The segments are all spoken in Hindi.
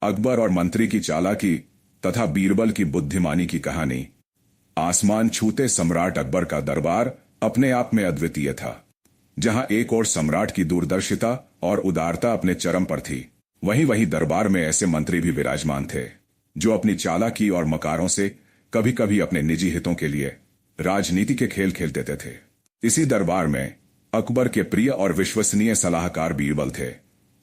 अकबर और मंत्री की चालाकी तथा बीरबल की बुद्धिमानी की कहानी। आसमान छूते सम्राट अकबर का दरबार अपने आप में अद्वितीय था। जहां एक ओर सम्राट की दूरदर्शिता और उदारता अपने चरम पर थी, वहीं दरबार में ऐसे मंत्री भी विराजमान थे जो अपनी चालाकी और मकारों से कभी कभी अपने निजी हितों के लिए राजनीति के खेल खेल देते थे। इसी दरबार में अकबर के प्रिय और विश्वसनीय सलाहकार बीरबल थे,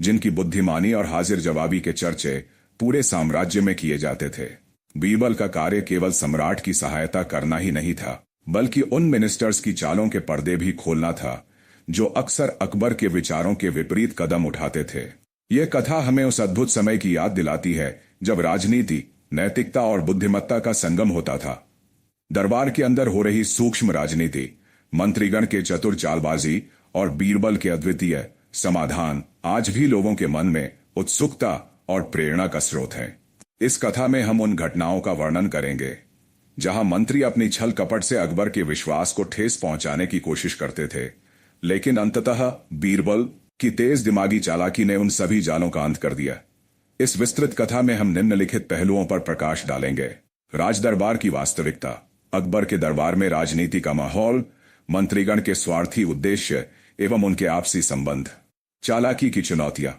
जिनकी बुद्धिमानी और हाजिर जवाबी के चर्चे पूरे साम्राज्य में किए जाते थे। बीरबल का कार्य केवल सम्राट की सहायता करना ही नहीं था, बल्कि उन मिनिस्टर्स की चालों के पर्दे भी खोलना था जो अक्सर अकबर के विचारों के विपरीत कदम उठाते थे। यह कथा हमें उस अद्भुत समय की याद दिलाती है जब राजनीति, नैतिकता और बुद्धिमत्ता का संगम होता था। दरबार के अंदर हो रही सूक्ष्म राजनीति, मंत्रीगण के चतुर चालबाजी और बीरबल के अद्वितीय समाधान आज भी लोगों के मन में उत्सुकता और प्रेरणा का स्रोत है। इस कथा में हम उन घटनाओं का वर्णन करेंगे जहां मंत्री अपनी छल कपट से अकबर के विश्वास को ठेस पहुंचाने की कोशिश करते थे, लेकिन अंततः बीरबल की तेज दिमागी चालाकी ने उन सभी जालों का अंत कर दिया। इस विस्तृत कथा में हम निम्नलिखित पहलुओं पर प्रकाश डालेंगे: राजदरबार की वास्तविकता, अकबर के दरबार में राजनीति का माहौल, मंत्रीगण के स्वार्थी उद्देश्य एवं उनके आपसी संबंध, चालाकी की चुनौतियां,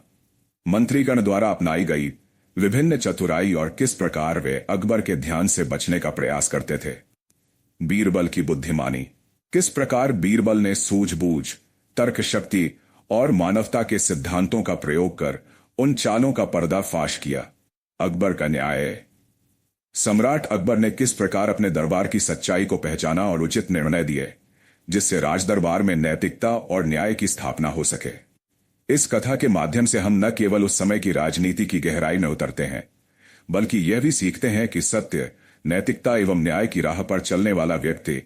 मंत्रीगण द्वारा अपनाई गई विभिन्न चतुराई और किस प्रकार वे अकबर के ध्यान से बचने का प्रयास करते थे। बीरबल की बुद्धिमानी, किस प्रकार बीरबल ने सूझबूझ, तर्क शक्ति और मानवता के सिद्धांतों का प्रयोग कर उन चालों का पर्दाफाश किया। अकबर का न्याय, सम्राट अकबर ने किस प्रकार अपने दरबार की सच्चाई को पहचाना और उचित निर्णय दिए जिससे राजदरबार में नैतिकता और न्याय की स्थापना हो सके। इस कथा के माध्यम से हम न केवल उस समय की राजनीति की गहराई में उतरते हैं, बल्कि यह भी सीखते हैं कि सत्य, नैतिकता एवं न्याय की राह पर चलने वाला व्यक्ति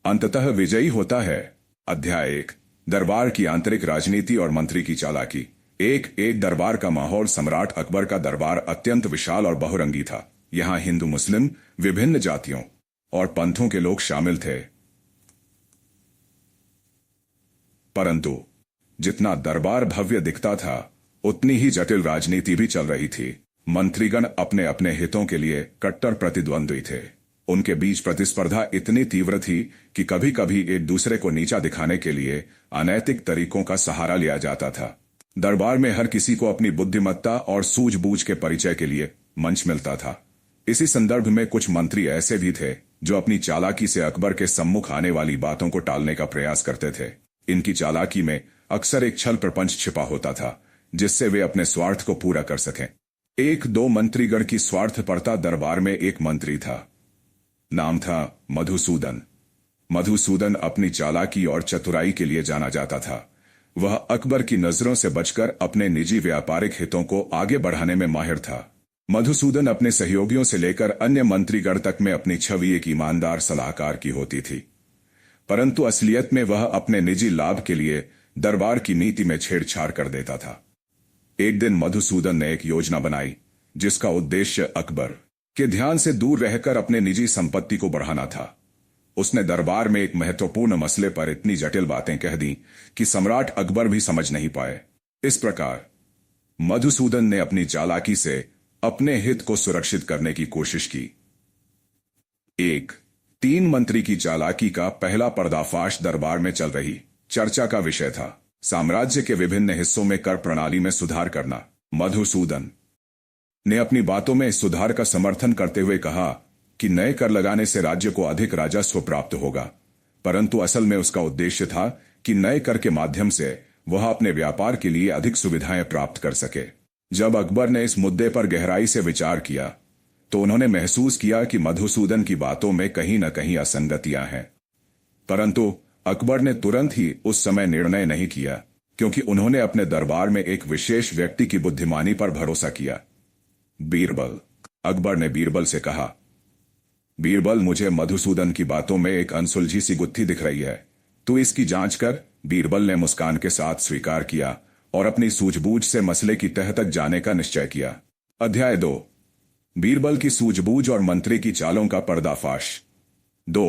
अंततः विजयी होता है। अध्याय 1: दरबार की आंतरिक राजनीति और मंत्री की चालाकी। एक दरबार का माहौल। सम्राट अकबर का दरबार अत्यंत विशाल और बहुरंगी था। यहाँ हिंदू, मुस्लिम, विभिन्न जातियों और पंथों के लोग शामिल थे। परंतु जितना दरबार भव्य दिखता था, उतनी ही जटिल राजनीति भी चल रही थी। मंत्रीगण अपने अपने हितों के लिए कट्टर प्रतिद्वंद्वी थे। उनके बीच प्रतिस्पर्धा इतनी तीव्र थी कि कभी कभी एक दूसरे को नीचा दिखाने के लिए अनैतिक तरीकों का सहारा लिया जाता था। दरबार में हर किसी को अपनी बुद्धिमत्ता और सूझबूझ के परिचय के लिए मंच मिलता था। इसी संदर्भ में कुछ मंत्री ऐसे भी थे जो अपनी चालाकी से अकबर के सम्मुख आने वाली बातों को टालने का प्रयास करते थे। इनकी चालाकी में अक्सर एक छल प्रपंच छिपा होता था जिससे वे अपने स्वार्थ को पूरा कर सकें। एक दो मंत्रीगण की स्वार्थपरता। दरबार में एक मंत्री था, नाम था मधुसूदन। मधुसूदन अपनी चालाकी और चतुराई के लिए जाना जाता था। वह अकबर की नजरों से बचकर अपने निजी व्यापारिक हितों को आगे बढ़ाने में माहिर था। मधुसूदन अपने सहयोगियों से लेकर अन्य मंत्रीगण तक में अपनी छवि एक ईमानदार सलाहकार की होती थी, परंतु असलियत में वह अपने निजी लाभ के लिए दरबार की नीति में छेड़छाड़ कर देता था। एक दिन मधुसूदन ने एक योजना बनाई जिसका उद्देश्य अकबर के ध्यान से दूर रहकर अपने निजी संपत्ति को बढ़ाना था। उसने दरबार में एक महत्वपूर्ण मसले पर इतनी जटिल बातें कह दी कि सम्राट अकबर भी समझ नहीं पाए। इस प्रकार मधुसूदन ने अपनी चालाकी से अपने हित को सुरक्षित करने की कोशिश की। 3 मंत्री की चालाकी का पहला पर्दाफाश दरबार में चल रही चर्चा का विषय था साम्राज्य के विभिन्न हिस्सों में कर प्रणाली में सुधार करना। मधुसूदन ने अपनी बातों में इस सुधार का समर्थन करते हुए कहा कि नए कर लगाने से राज्य को अधिक राजस्व प्राप्त होगा, परंतु असल में उसका उद्देश्य था कि नए कर के माध्यम से वह अपने व्यापार के लिए अधिक सुविधाएं प्राप्त कर सके। जब अकबर ने इस मुद्दे पर गहराई से विचार किया तो उन्होंने महसूस किया कि मधुसूदन की बातों में कहीं न कहीं असंगतियां हैं, परंतु अकबर ने तुरंत ही उस समय निर्णय नहीं किया, क्योंकि उन्होंने अपने दरबार में एक विशेष व्यक्ति की बुद्धिमानी पर भरोसा किया, बीरबल। अकबर ने बीरबल से कहा, बीरबल, मुझे मधुसूदन की बातों में एक अनसुलझी सी गुत्थी दिख रही है, तू इसकी जांच कर। बीरबल ने मुस्कान के साथ स्वीकार किया और अपनी सूझबूझ से मसले की तह तक जाने का निश्चय किया। अध्याय 2: बीरबल की सूझबूझ और मंत्री की चालों का पर्दाफाश। 2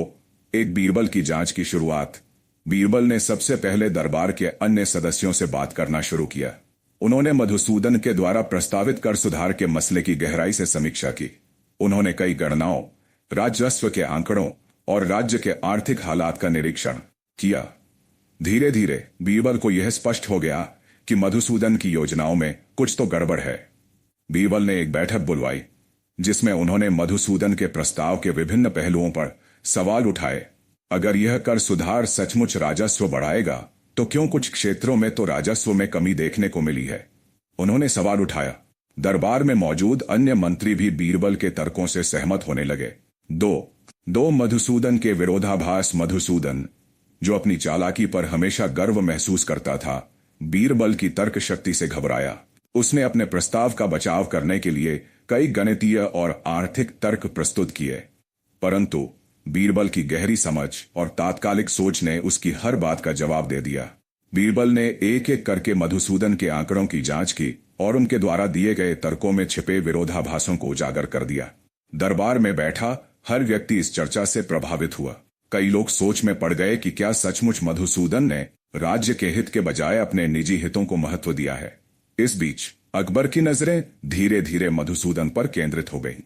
बीरबल की जांच की शुरुआत। बीरबल ने सबसे पहले दरबार के अन्य सदस्यों से बात करना शुरू किया। उन्होंने मधुसूदन के द्वारा प्रस्तावित कर सुधार के मसले की गहराई से समीक्षा की। उन्होंने कई गणनाओं, राजस्व के आंकड़ों और राज्य के आर्थिक हालात का निरीक्षण किया। धीरे धीरे बीरबल को यह स्पष्ट हो गया कि मधुसूदन की योजनाओं में कुछ तो गड़बड़ है। बीरबल ने एक बैठक बुलवाई जिसमें उन्होंने मधुसूदन के प्रस्ताव के विभिन्न पहलुओं पर सवाल उठाए। अगर यह कर सुधार सचमुच राजस्व बढ़ाएगा तो क्यों कुछ क्षेत्रों में तो राजस्व में कमी देखने को मिली है। उन्होंने सवाल उठाया। दरबार में मौजूद अन्य मंत्री भी बीरबल के तर्कों से सहमत होने लगे। दो मधुसूदन के विरोधाभास। मधुसूदन, जो अपनी चालाकी पर हमेशा गर्व महसूस करता था, बीरबल की तर्क शक्ति से घबराया। उसने अपने प्रस्ताव का बचाव करने के लिए कई गणितीय और आर्थिक तर्क प्रस्तुत किए, परंतु बीरबल की गहरी समझ और तात्कालिक सोच ने उसकी हर बात का जवाब दे दिया। बीरबल ने एक एक करके मधुसूदन के आंकड़ों की जांच की और उनके द्वारा दिए गए तर्कों में छिपे विरोधाभासों को उजागर कर दिया। दरबार में बैठा हर व्यक्ति इस चर्चा से प्रभावित हुआ। कई लोग सोच में पड़ गए कि क्या सचमुच मधुसूदन ने राज्य के हित के बजाय अपने निजी हितों को महत्व दिया है। इस बीच अकबर की नजरें धीरे धीरे मधुसूदन पर केंद्रित हो गईं।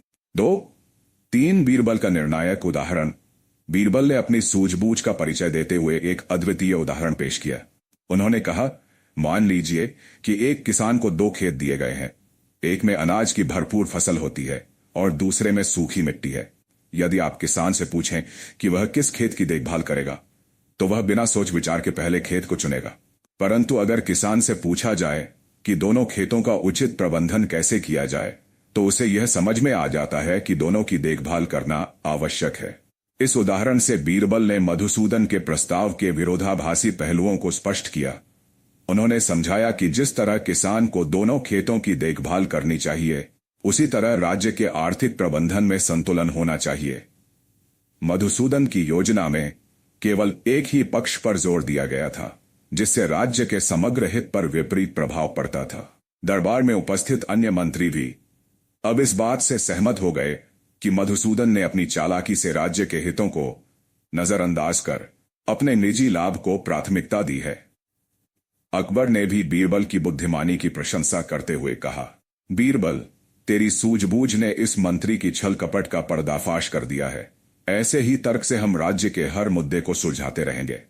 3 बीरबल का निर्णायक उदाहरण। बीरबल ने अपनी सूझबूझ का परिचय देते हुए एक अद्वितीय उदाहरण पेश किया। उन्होंने कहा, मान लीजिए कि एक किसान को 2 खेत दिए गए हैं। एक में अनाज की भरपूर फसल होती है और दूसरे में सूखी मिट्टी है। यदि आप किसान से पूछें कि वह किस खेत की देखभाल करेगा, तो वह बिना सोच विचार के पहले खेत को चुनेगा। परंतु अगर किसान से पूछा जाए कि दोनों खेतों का उचित प्रबंधन कैसे किया जाए, तो उसे यह समझ में आ जाता है कि दोनों की देखभाल करना आवश्यक है। इस उदाहरण से बीरबल ने मधुसूदन के प्रस्ताव के विरोधाभासी पहलुओं को स्पष्ट किया। उन्होंने समझाया कि जिस तरह किसान को दोनों खेतों की देखभाल करनी चाहिए, उसी तरह राज्य के आर्थिक प्रबंधन में संतुलन होना चाहिए। मधुसूदन की योजना में केवल एक ही पक्ष पर जोर दिया गया था, जिससे राज्य के समग्र हित पर विपरीत प्रभाव पड़ता था। दरबार में उपस्थित अन्य मंत्री भी अब इस बात से सहमत हो गए कि मधुसूदन ने अपनी चालाकी से राज्य के हितों को नजरअंदाज कर अपने निजी लाभ को प्राथमिकता दी है। अकबर ने भी बीरबल की बुद्धिमानी की प्रशंसा करते हुए कहा, बीरबल, तेरी सूझबूझ ने इस मंत्री की छल कपट का पर्दाफाश कर दिया है। ऐसे ही तर्क से हम राज्य के हर मुद्दे को सुलझाते रहेंगे।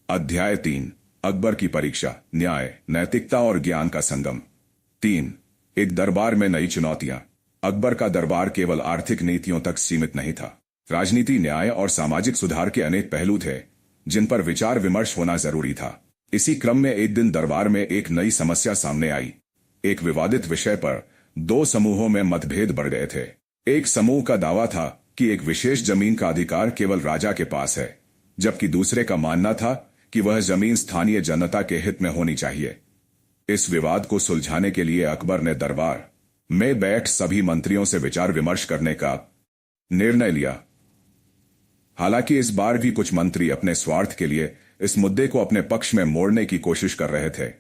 अध्याय 3, अकबर की परीक्षा, न्याय, नैतिकता और ज्ञान का संगम। 3, एक दरबार में नई चुनौतियां। अकबर का दरबार केवल आर्थिक नीतियों तक सीमित नहीं था। राजनीति, न्याय और सामाजिक सुधार के अनेक पहलू थे जिन पर विचार विमर्श होना जरूरी था। इसी क्रम में एक दिन दरबार में एक नई समस्या सामने आई। एक विवादित विषय पर 2 समूहों में मतभेद बढ़ गए थे। एक समूह का दावा था कि एक विशेष जमीन का अधिकार केवल राजा के पास है, जबकि दूसरे का मानना था कि वह जमीन स्थानीय जनता के हित में होनी चाहिए। इस विवाद को सुलझाने के लिए अकबर ने दरबार में बैठ सभी मंत्रियों से विचार विमर्श करने का निर्णय लिया। हालांकि इस बार भी कुछ मंत्री अपने स्वार्थ के लिए इस मुद्दे को अपने पक्ष में मोड़ने की कोशिश कर रहे थे।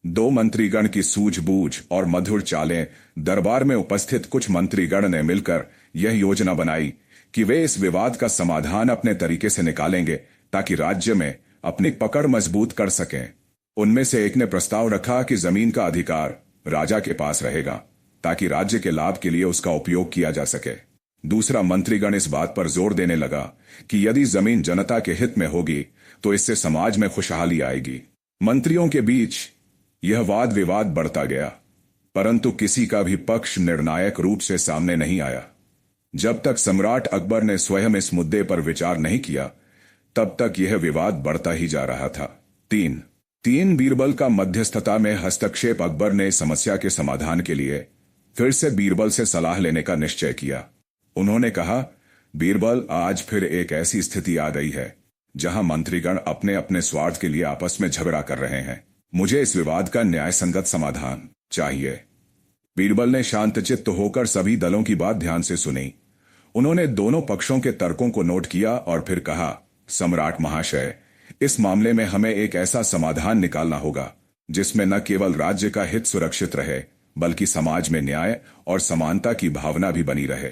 2 मंत्रीगण की सूझबूझ और मधुर चालें। दरबार में उपस्थित कुछ मंत्रीगण ने मिलकर यह योजना बनाई कि वे इस विवाद का समाधान अपने तरीके से निकालेंगे ताकि राज्य में अपनी पकड़ मजबूत कर सकें। उनमें से एक ने प्रस्ताव रखा कि जमीन का अधिकार राजा के पास रहेगा ताकि राज्य के लाभ के लिए उसका उपयोग किया जा सके। दूसरा मंत्रीगण इस बात पर जोर देने लगा कि यदि जमीन जनता के हित में होगी तो इससे समाज में खुशहाली आएगी। मंत्रियों के बीच यह वाद विवाद बढ़ता गया, परंतु किसी का भी पक्ष निर्णायक रूप से सामने नहीं आया। जब तक सम्राट अकबर ने स्वयं इस मुद्दे पर विचार नहीं किया, तब तक यह विवाद बढ़ता ही जा रहा था। 3 बीरबल का मध्यस्थता में हस्तक्षेप। अकबर ने समस्या के समाधान के लिए फिर से बीरबल से सलाह लेने का निश्चय किया। उन्होंने कहा, बीरबल, आज फिर एक ऐसी स्थिति आ गई है जहां मंत्रीगण अपने अपने स्वार्थ के लिए आपस में झगड़ा कर रहे हैं। मुझे इस विवाद का न्यायसंगत समाधान चाहिए। बीरबल ने शांतचित्त होकर सभी दलों की बात ध्यान से सुनी। उन्होंने दोनों पक्षों के तर्कों को नोट किया और फिर कहा, सम्राट महाशय, इस मामले में हमें एक ऐसा समाधान निकालना होगा जिसमें न केवल राज्य का हित सुरक्षित रहे, बल्कि समाज में न्याय और समानता की भावना भी बनी रहे।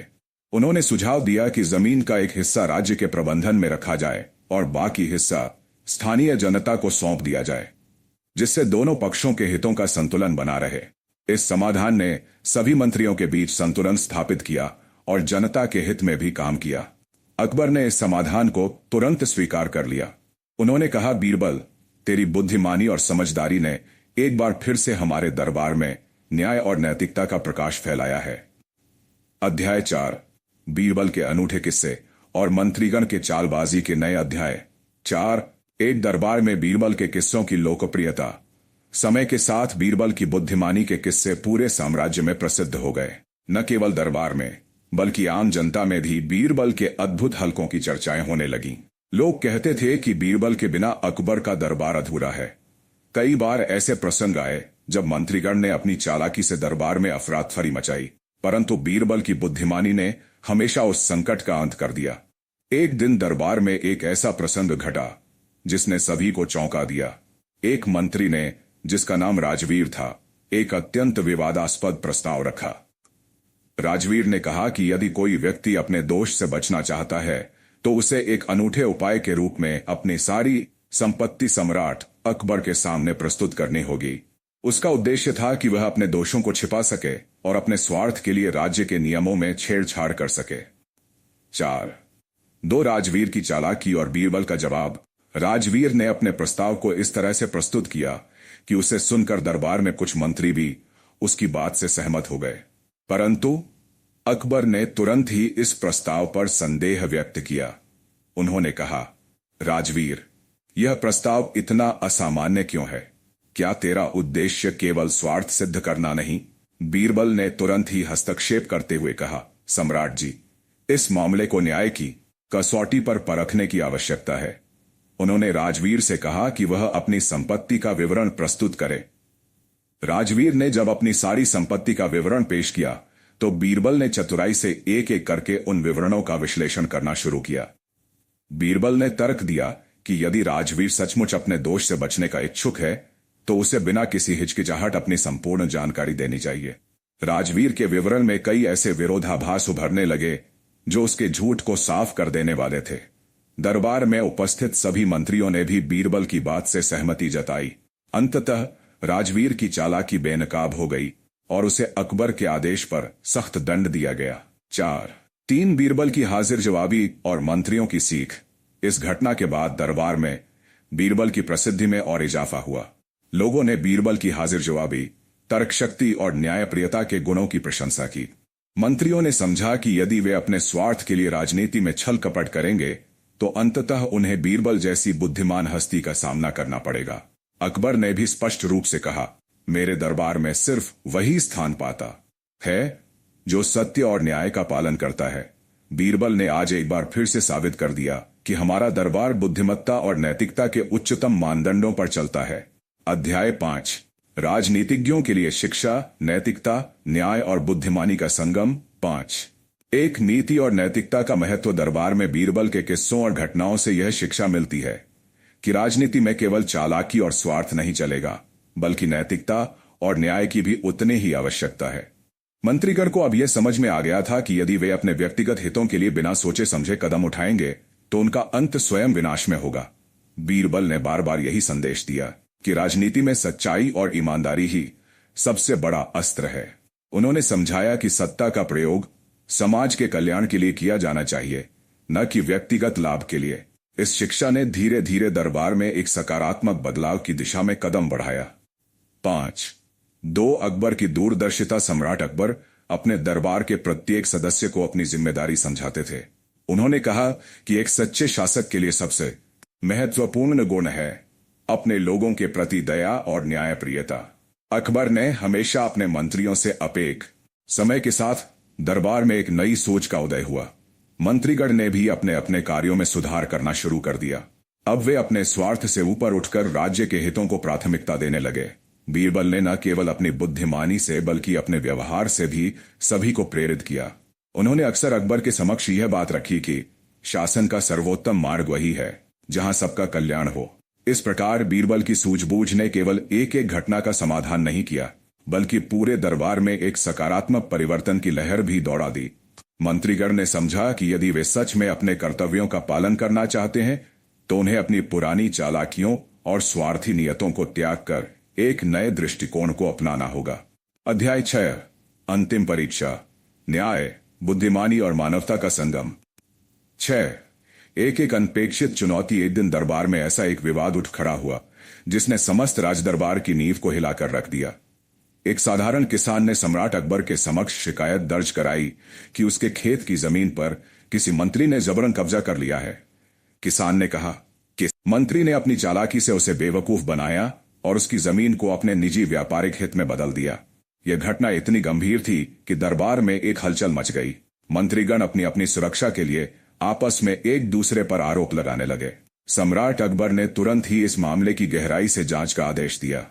उन्होंने सुझाव दिया कि जमीन का एक हिस्सा राज्य के प्रबंधन में रखा जाए और बाकी हिस्सा स्थानीय जनता को सौंप दिया जाए। जिससे दोनों पक्षों के हितों का संतुलन बना रहे। इस समाधान ने सभी मंत्रियों के बीच संतुलन स्थापित किया और जनता के हित में भी काम किया। अकबर ने इस समाधान को तुरंत स्वीकार कर लिया। उन्होंने कहा, बीरबल, तेरी बुद्धिमानी और समझदारी ने एक बार फिर से हमारे दरबार में न्याय और नैतिकता का प्रकाश फैलाया है। अध्याय 4, बीरबल के अनूठे किस्से और मंत्रीगण के चालबाजी के नए अध्याय। 4, एक दरबार में बीरबल के किस्सों की लोकप्रियता। समय के साथ बीरबल की बुद्धिमानी के किस्से पूरे साम्राज्य में प्रसिद्ध हो गए। न केवल दरबार में बल्कि आम जनता में भी बीरबल के अद्भुत हलकों की चर्चाएं होने लगीं। लोग कहते थे कि बीरबल के बिना अकबर का दरबार अधूरा है। कई बार ऐसे प्रसंग आए जब मंत्रीगण ने अपनी चालाकी से दरबार में अफरातफरी मचाई, परंतु बीरबल की बुद्धिमानी ने हमेशा उस संकट का अंत कर दिया। एक दिन दरबार में एक ऐसा प्रसंग घटा जिसने सभी को चौंका दिया। एक मंत्री ने, जिसका नाम राजवीर था, एक अत्यंत विवादास्पद प्रस्ताव रखा। राजवीर ने कहा कि यदि कोई व्यक्ति अपने दोष से बचना चाहता है तो उसे एक अनूठे उपाय के रूप में अपनी सारी संपत्ति सम्राट अकबर के सामने प्रस्तुत करनी होगी। उसका उद्देश्य था कि वह अपने दोषों को छिपा सके और अपने स्वार्थ के लिए राज्य के नियमों में छेड़छाड़ कर सके। 4, 2 राजवीर की चालाकी और बीरबल का जवाब। राजवीर ने अपने प्रस्ताव को इस तरह से प्रस्तुत किया कि उसे सुनकर दरबार में कुछ मंत्री भी उसकी बात से सहमत हो गए, परंतु अकबर ने तुरंत ही इस प्रस्ताव पर संदेह व्यक्त किया। उन्होंने कहा, राजवीर, यह प्रस्ताव इतना असामान्य क्यों है? क्या तेरा उद्देश्य केवल स्वार्थ सिद्ध करना नहीं? बीरबल ने तुरंत ही हस्तक्षेप करते हुए कहा, सम्राट जी, इस मामले को न्याय की कसौटी पर परखने की आवश्यकता है। उन्होंने राजवीर से कहा कि वह अपनी संपत्ति का विवरण प्रस्तुत करे। राजवीर ने जब अपनी सारी संपत्ति का विवरण पेश किया तो बीरबल ने चतुराई से एक एक करके उन विवरणों का विश्लेषण करना शुरू किया। बीरबल ने तर्क दिया कि यदि राजवीर सचमुच अपने दोष से बचने का इच्छुक है तो उसे बिना किसी हिचकिचाहट अपनी संपूर्ण जानकारी देनी चाहिए। राजवीर के विवरण में कई ऐसे विरोधाभास उभरने लगे जो उसके झूठ को साफ कर देने वाले थे। दरबार में उपस्थित सभी मंत्रियों ने भी बीरबल की बात से सहमति जताई। अंततः राजवीर की चालाकी बेनकाब हो गई और उसे अकबर के आदेश पर सख्त दंड दिया गया। 4, 3 बीरबल की हाजिर जवाबी और मंत्रियों की सीख। इस घटना के बाद दरबार में बीरबल की प्रसिद्धि में और इजाफा हुआ। लोगों ने बीरबल की हाजिर जवाबी, तर्कशक्ति और न्यायप्रियता के गुणों की प्रशंसा की। मंत्रियों ने समझा कि यदि वे अपने स्वार्थ के लिए राजनीति में छल कपट करेंगे तो अंततः उन्हें बीरबल जैसी बुद्धिमान हस्ती का सामना करना पड़ेगा। अकबर ने भी स्पष्ट रूप से कहा, मेरे दरबार में सिर्फ वही स्थान पाता है जो सत्य और न्याय का पालन करता है। बीरबल ने आज एक बार फिर से साबित कर दिया कि हमारा दरबार बुद्धिमत्ता और नैतिकता के उच्चतम मानदंडों पर चलता है। अध्याय 5, राजनीतिज्ञों के लिए शिक्षा, नैतिकता, न्याय और बुद्धिमानी का संगम। 5, एक नीति और नैतिकता का महत्व। दरबार में बीरबल के किस्सों और घटनाओं से यह शिक्षा मिलती है कि राजनीति में केवल चालाकी और स्वार्थ नहीं चलेगा, बल्कि नैतिकता और न्याय की भी उतनी ही आवश्यकता है। मंत्रीगण को अब यह समझ में आ गया था कि यदि वे अपने व्यक्तिगत हितों के लिए बिना सोचे समझे कदम उठाएंगे तो उनका अंत स्वयं विनाश में होगा। बीरबल ने बार बार यही संदेश दिया कि राजनीति में सच्चाई और ईमानदारी ही सबसे बड़ा अस्त्र है। उन्होंने समझाया कि सत्ता का प्रयोग समाज के कल्याण के लिए किया जाना चाहिए, न कि व्यक्तिगत लाभ के लिए। इस शिक्षा ने धीरे धीरे दरबार में एक सकारात्मक बदलाव की दिशा में कदम बढ़ाया। 5, 2 अकबर की दूरदर्शिता। सम्राट अकबर अपने दरबार के प्रत्येक सदस्य को अपनी जिम्मेदारी समझाते थे। उन्होंने कहा कि एक सच्चे शासक के लिए सबसे महत्वपूर्ण गुण है अपने लोगों के प्रति दया और न्यायप्रियता। अकबर ने हमेशा अपने मंत्रियों से अपेक। समय के साथ दरबार में एक नई सोच का उदय हुआ। मंत्रीगण ने भी अपने अपने कार्यों में सुधार करना शुरू कर दिया। अब वे अपने स्वार्थ से ऊपर उठकर राज्य के हितों को प्राथमिकता देने लगे। बीरबल ने न केवल अपनी बुद्धिमानी से बल्कि अपने व्यवहार से भी सभी को प्रेरित किया। उन्होंने अक्सर अकबर के समक्ष यह बात रखी कि शासन का सर्वोत्तम मार्ग वही है जहां सबका कल्याण हो। इस प्रकार बीरबल की सूझबूझ ने केवल एक एक घटना का समाधान नहीं किया, बल्कि पूरे दरबार में एक सकारात्मक परिवर्तन की लहर भी दौड़ा दी। मंत्रीगण ने समझा कि यदि वे सच में अपने कर्तव्यों का पालन करना चाहते हैं तो उन्हें अपनी पुरानी चालाकियों और स्वार्थी नियतों को त्याग कर एक नए दृष्टिकोण को अपनाना होगा। अध्याय 6 अंतिम परीक्षा, न्याय, बुद्धिमानी और मानवता का संगम। 6 एक अनपेक्षित चुनौती। एक दिन दरबार में ऐसा एक विवाद उठ खड़ा हुआ जिसने समस्त राजदरबार की नींव को हिलाकर रख दिया। एक साधारण किसान ने सम्राट अकबर के समक्ष शिकायत दर्ज कराई कि उसके खेत की जमीन पर किसी मंत्री ने जबरन कब्जा कर लिया है। किसान ने कहा कि मंत्री ने अपनी चालाकी से उसे बेवकूफ बनाया और उसकी जमीन को अपने निजी व्यापारिक हित में बदल दिया। यह घटना इतनी गंभीर थी कि दरबार में एक हलचल मच गई। मंत्रीगण अपनी अपनी सुरक्षा के लिए आपस में एक दूसरे पर आरोप लगाने लगे। सम्राट अकबर ने तुरंत ही इस मामले की गहराई से जांच का आदेश दिया।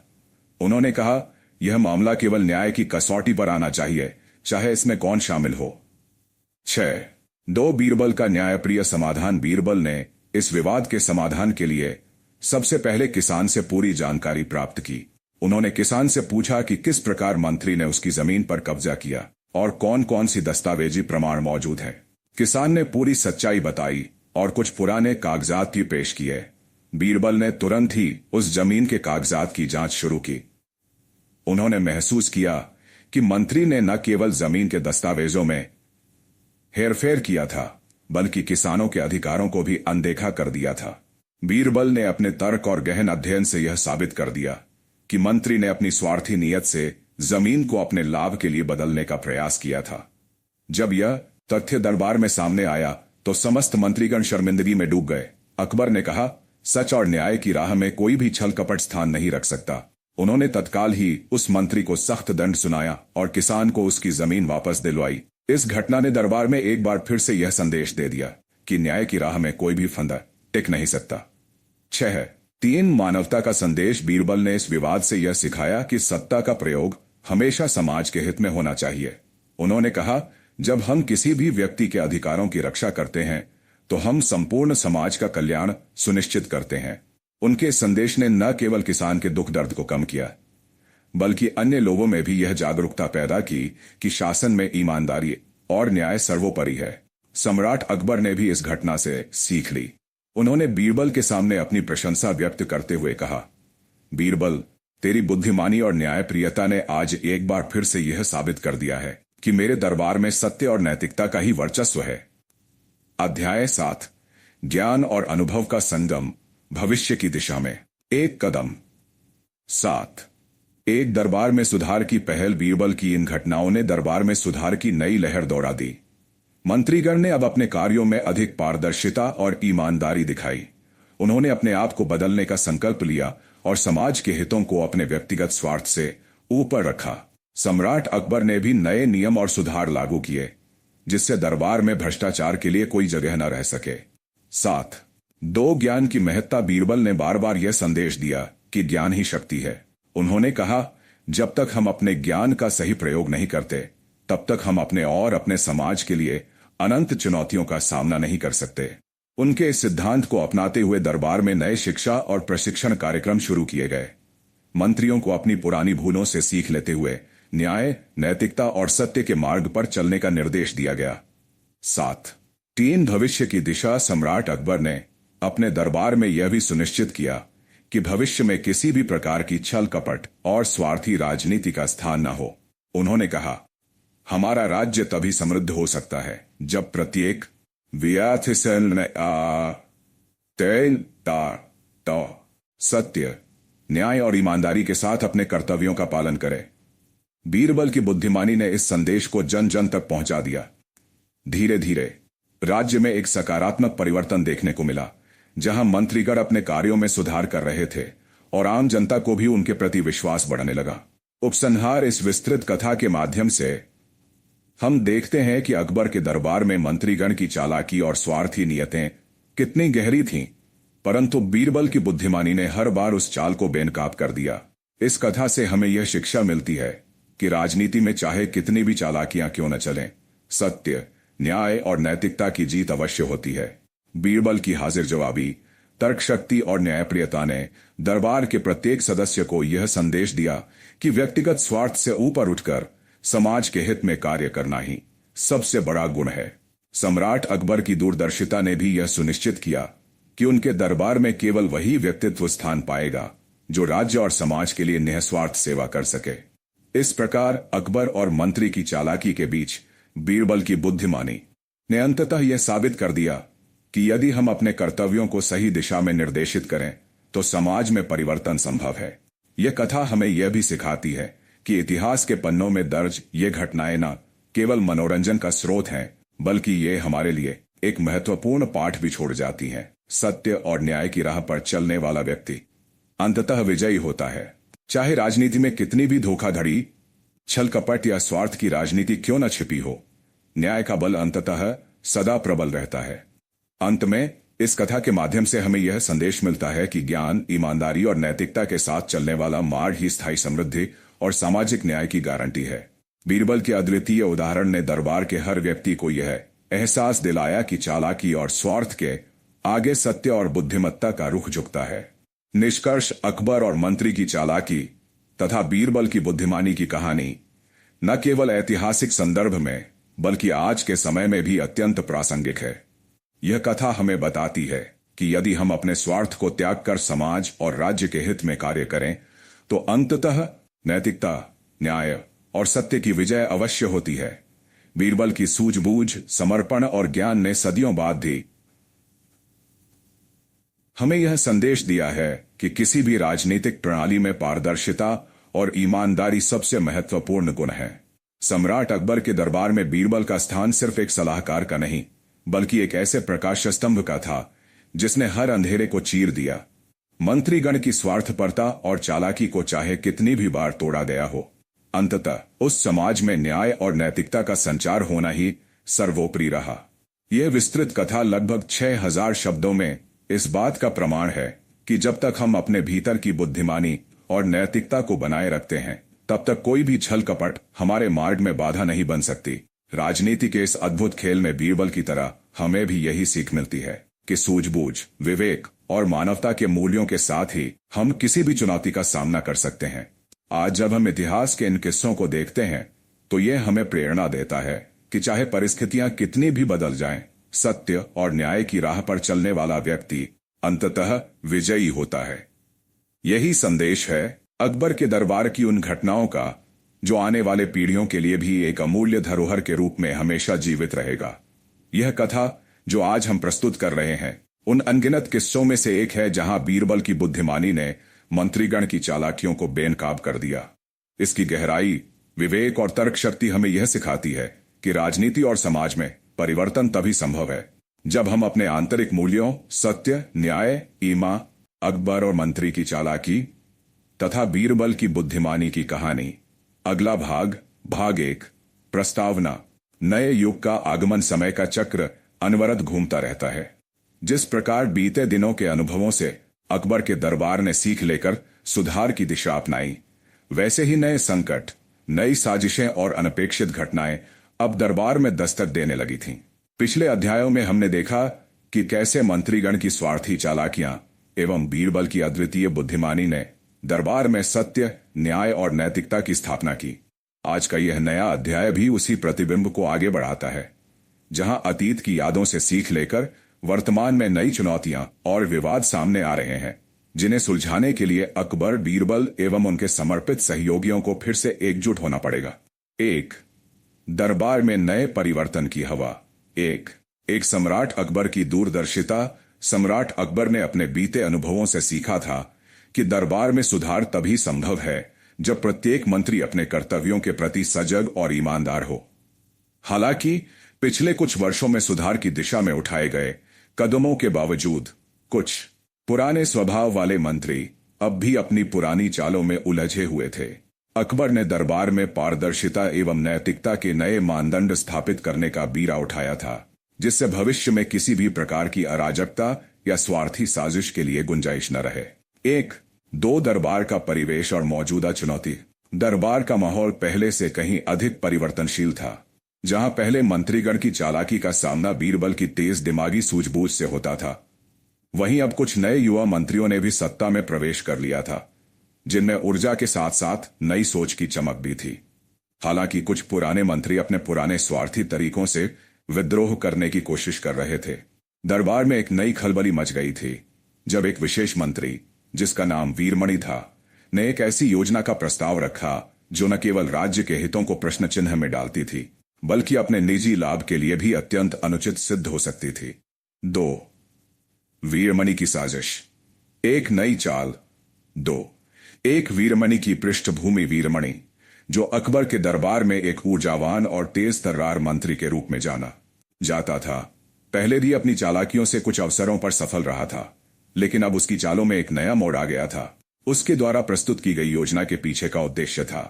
उन्होंने कहा, यह मामला केवल न्याय की कसौटी पर आना चाहिए, चाहे इसमें कौन शामिल हो। 6 2 बीरबल का न्यायप्रिय समाधान। बीरबल ने इस विवाद के समाधान के लिए सबसे पहले किसान से पूरी जानकारी प्राप्त की। उन्होंने किसान से पूछा कि किस प्रकार मंत्री ने उसकी जमीन पर कब्जा किया और कौन कौन सी दस्तावेजी प्रमाण मौजूद है। किसान ने पूरी सच्चाई बताई और कुछ पुराने कागजात भी पेश किए। बीरबल ने तुरंत ही उस जमीन के कागजात की जांच शुरू की। उन्होंने महसूस किया कि मंत्री ने न केवल जमीन के दस्तावेजों में हेरफेर किया था, बल्कि किसानों के अधिकारों को भी अनदेखा कर दिया था। बीरबल ने अपने तर्क और गहन अध्ययन से यह साबित कर दिया कि मंत्री ने अपनी स्वार्थी नीयत से जमीन को अपने लाभ के लिए बदलने का प्रयास किया था। जब यह तथ्य दरबार में सामने आया तो समस्त मंत्रीगण शर्मिंदगी में डूब गए। अकबर ने कहा, सच और न्याय की राह में कोई भी छल कपट स्थान नहीं रख सकता। उन्होंने तत्काल ही उस मंत्री को सख्त दंड सुनाया और किसान को उसकी जमीन वापस दिलवाई। इस घटना ने दरबार में एक बार फिर से यह संदेश दे दिया कि न्याय की राह में कोई भी फंदा टिक नहीं सकता। 6 3 मानवता का संदेश। बीरबल ने इस विवाद से यह सिखाया कि सत्ता का प्रयोग हमेशा समाज के हित में होना चाहिए। उन्होंने कहा, जब हम किसी भी व्यक्ति के अधिकारों की रक्षा करते हैं तो हम संपूर्ण समाज का कल्याण सुनिश्चित करते हैं। उनके संदेश ने न केवल किसान के दुख दर्द को कम किया, बल्कि अन्य लोगों में भी यह जागरूकता पैदा की कि शासन में ईमानदारी और न्याय सर्वोपरि है। सम्राट अकबर ने भी इस घटना से सीख ली। उन्होंने बीरबल के सामने अपनी प्रशंसा व्यक्त करते हुए कहा, बीरबल, तेरी बुद्धिमानी और न्यायप्रियता ने आज एक बार फिर से यह साबित कर दिया है कि मेरे दरबार में सत्य और नैतिकता का ही वर्चस्व है। अध्याय 7 ज्ञान और अनुभव का संगम, भविष्य की दिशा में एक कदम। 7 एक दरबार में सुधार की पहल। बीरबल की इन घटनाओं ने दरबार में सुधार की नई लहर दौड़ा दी। मंत्रीगण ने अब अपने कार्यों में अधिक पारदर्शिता और ईमानदारी दिखाई। उन्होंने अपने आप को बदलने का संकल्प लिया और समाज के हितों को अपने व्यक्तिगत स्वार्थ से ऊपर रखा। सम्राट अकबर ने भी नए नियम और सुधार लागू किए, जिससे दरबार में भ्रष्टाचार के लिए कोई जगह न रह सके। 7 2 ज्ञान की महत्ता। बीरबल ने बार बार यह संदेश दिया कि ज्ञान ही शक्ति है। उन्होंने कहा, जब तक हम अपने ज्ञान का सही प्रयोग नहीं करते, तब तक हम अपने और अपने समाज के लिए अनंत चुनौतियों का सामना नहीं कर सकते। उनके इस सिद्धांत को अपनाते हुए दरबार में नए शिक्षा और प्रशिक्षण कार्यक्रम शुरू किए गए। मंत्रियों को अपनी पुरानी भूलों से सीख लेते हुए न्याय, नैतिकता और सत्य के मार्ग पर चलने का निर्देश दिया गया। 7 3 भविष्य की दिशा। सम्राट अकबर ने अपने दरबार में यह भी सुनिश्चित किया कि भविष्य में किसी भी प्रकार की छल कपट और स्वार्थी राजनीति का स्थान न हो। उन्होंने कहा, हमारा राज्य तभी समृद्ध हो सकता है जब प्रत्येक सत्य, न्याय और ईमानदारी के साथ अपने कर्तव्यों का पालन करे। बीरबल की बुद्धिमानी ने इस संदेश को जन जन तक पहुंचा दिया। धीरे धीरे राज्य में एक सकारात्मक परिवर्तन देखने को मिला, जहां मंत्रीगण अपने कार्यों में सुधार कर रहे थे और आम जनता को भी उनके प्रति विश्वास बढ़ने लगा। उपसंहार। इस विस्तृत कथा के माध्यम से हम देखते हैं कि अकबर के दरबार में मंत्रीगण की चालाकी और स्वार्थी नियतें कितनी गहरी थीं, परंतु बीरबल की बुद्धिमानी ने हर बार उस चाल को बेनकाब कर दिया। इस कथा से हमें यह शिक्षा मिलती है कि राजनीति में चाहे कितनी भी चालाकियां क्यों न चलें, सत्य, न्याय और नैतिकता की जीत अवश्य होती है। बीरबल की हाजिर जवाबी, तर्क शक्ति और न्यायप्रियता ने दरबार के प्रत्येक सदस्य को यह संदेश दिया कि व्यक्तिगत स्वार्थ से ऊपर उठकर समाज के हित में कार्य करना ही सबसे बड़ा गुण है। सम्राट अकबर की दूरदर्शिता ने भी यह सुनिश्चित किया कि उनके दरबार में केवल वही व्यक्तित्व स्थान पाएगा जो राज्य और समाज के लिए निस्वार्थ सेवा कर सके। इस प्रकार अकबर और मंत्री की चालाकी के बीच बीरबल की बुद्धिमानी ने अंततः यह साबित कर दिया कि यदि हम अपने कर्तव्यों को सही दिशा में निर्देशित करें तो समाज में परिवर्तन संभव है। यह कथा हमें यह भी सिखाती है कि इतिहास के पन्नों में दर्ज ये घटनाएं न केवल मनोरंजन का स्रोत हैं, बल्कि ये हमारे लिए एक महत्वपूर्ण पाठ भी छोड़ जाती हैं। सत्य और न्याय की राह पर चलने वाला व्यक्ति अंततः विजयी होता है। चाहे राजनीति में कितनी भी धोखाधड़ी, छल कपट या स्वार्थ की राजनीति क्यों न छिपी हो, न्याय का बल अंततः सदा प्रबल रहता है। अंत में इस कथा के माध्यम से हमें यह संदेश मिलता है कि ज्ञान, ईमानदारी और नैतिकता के साथ चलने वाला मार्ग ही स्थायी समृद्धि और सामाजिक न्याय की गारंटी है। बीरबल के अद्वितीय उदाहरण ने दरबार के हर व्यक्ति को यह एहसास दिलाया कि चालाकी और स्वार्थ के आगे सत्य और बुद्धिमत्ता का रुख झुकता है। निष्कर्ष, अकबर और मंत्री की चालाकी तथा बीरबल की बुद्धिमानी की कहानी न केवल ऐतिहासिक संदर्भ में बल्कि आज के समय में भी अत्यंत प्रासंगिक है। यह कथा हमें बताती है कि यदि हम अपने स्वार्थ को त्याग कर समाज और राज्य के हित में कार्य करें तो अंततः नैतिकता, न्याय और सत्य की विजय अवश्य होती है। बीरबल की सूझबूझ, समर्पण और ज्ञान ने सदियों बाद भी हमें यह संदेश दिया है कि किसी भी राजनीतिक प्रणाली में पारदर्शिता और ईमानदारी सबसे महत्वपूर्ण गुण है। सम्राट अकबर के दरबार में बीरबल का स्थान सिर्फ एक सलाहकार का नहीं, बल्कि एक ऐसे प्रकाश स्तंभ का था जिसने हर अंधेरे को चीर दिया। मंत्रीगण की स्वार्थपरता और चालाकी को चाहे कितनी भी बार तोड़ा गया हो, अंततः उस समाज में न्याय और नैतिकता का संचार होना ही सर्वोपरि रहा। यह विस्तृत कथा लगभग 6000 शब्दों में इस बात का प्रमाण है कि जब तक हम अपने भीतर की बुद्धिमानी और नैतिकता को बनाए रखते हैं, तब तक कोई भी छल कपट हमारे मार्ग में बाधा नहीं बन सकती। राजनीति के इस अद्भुत खेल में बीरबल की तरह हमें भी यही सीख मिलती है कि सूझबूझ, विवेक और मानवता के मूल्यों के साथ ही हम किसी भी चुनौती का सामना कर सकते हैं। आज जब हम इतिहास के इन किस्सों को देखते हैं तो यह हमें प्रेरणा देता है कि चाहे परिस्थितियां कितनी भी बदल जाएं, सत्य और न्याय की राह पर चलने वाला व्यक्ति अंततः विजयी होता है। यही संदेश है अकबर के दरबार की उन घटनाओं का, जो आने वाले पीढ़ियों के लिए भी एक अमूल्य धरोहर के रूप में हमेशा जीवित रहेगा। यह कथा जो आज हम प्रस्तुत कर रहे हैं, उन अनगिनत किस्सों में से एक है जहां बीरबल की बुद्धिमानी ने मंत्रीगण की चालाकियों को बेनकाब कर दिया। इसकी गहराई, विवेक और तर्क शक्ति हमें यह सिखाती है कि राजनीति और समाज में परिवर्तन तभी संभव है जब हम अपने आंतरिक मूल्यों, सत्य, न्याय, ईमा, अकबर और मंत्री की चालाकी तथा बीरबल की बुद्धिमानी की कहानी। अगला भाग 1, प्रस्तावना। नए युग का आगमन समय का चक्र अनवरत घूमता रहता है। जिस प्रकार बीते दिनों के अनुभवों से अकबर के दरबार ने सीख लेकर सुधार की दिशा अपनाई, वैसे ही नए संकट, नई साजिशें और अनपेक्षित घटनाएं अब दरबार में दस्तक देने लगी थीं। पिछले अध्यायों में हमने देखा कि कैसे मंत्रीगण की स्वार्थी चालाकियां एवं बीरबल की अद्वितीय बुद्धिमानी ने दरबार में सत्य, न्याय और नैतिकता की स्थापना की। आज का यह नया अध्याय भी उसी प्रतिबिंब को आगे बढ़ाता है, जहां अतीत की यादों से सीख लेकर वर्तमान में नई चुनौतियां और विवाद सामने आ रहे हैं, जिन्हें सुलझाने के लिए अकबर, बीरबल एवं उनके समर्पित सहयोगियों को फिर से एकजुट होना पड़ेगा। 1. दरबार में नए परिवर्तन की हवा। एक सम्राट अकबर की दूरदर्शिता। सम्राट अकबर ने अपने बीते अनुभवों से सीखा था कि दरबार में सुधार तभी संभव है जब प्रत्येक मंत्री अपने कर्तव्यों के प्रति सजग और ईमानदार हो। हालांकि पिछले कुछ वर्षों में सुधार की दिशा में उठाए गए कदमों के बावजूद कुछ पुराने स्वभाव वाले मंत्री अब भी अपनी पुरानी चालों में उलझे हुए थे। अकबर ने दरबार में पारदर्शिता एवं नैतिकता के नए मानदंड स्थापित करने का बीड़ा उठाया था, जिससे भविष्य में किसी भी प्रकार की अराजकता या स्वार्थी साजिश के लिए गुंजाइश न रहे। 2. दरबार का परिवेश और मौजूदा चुनौती। दरबार का माहौल पहले से कहीं अधिक परिवर्तनशील था। जहां पहले मंत्रीगण की चालाकी का सामना बीरबल की तेज दिमागी सूझबूझ से होता था, वहीं अब कुछ नए युवा मंत्रियों ने भी सत्ता में प्रवेश कर लिया था, जिनमें ऊर्जा के साथ साथ नई सोच की चमक भी थी। हालांकि कुछ पुराने मंत्री अपने पुराने स्वार्थी तरीकों से विद्रोह करने की कोशिश कर रहे थे, दरबार में एक नई खलबली मच गई थी जब एक विशेष मंत्री, जिसका नाम वीरमणि था, ने एक ऐसी योजना का प्रस्ताव रखा जो न केवल राज्य के हितों को प्रश्न चिन्ह में डालती थी, बल्कि अपने निजी लाभ के लिए भी अत्यंत अनुचित सिद्ध हो सकती थी। 2. वीरमणि की साजिश। एक नई चाल। 2. एक वीरमणि की पृष्ठभूमि। वीरमणि, जो अकबर के दरबार में एक ऊर्जावान और तेज तर्रार मंत्री के रूप में जाना जाता था, पहले भी अपनी चालाकियों से कुछ अवसरों पर सफल रहा था, लेकिन अब उसकी चालों में एक नया मोड़ आ गया था। उसके द्वारा प्रस्तुत की गई योजना के पीछे का उद्देश्य था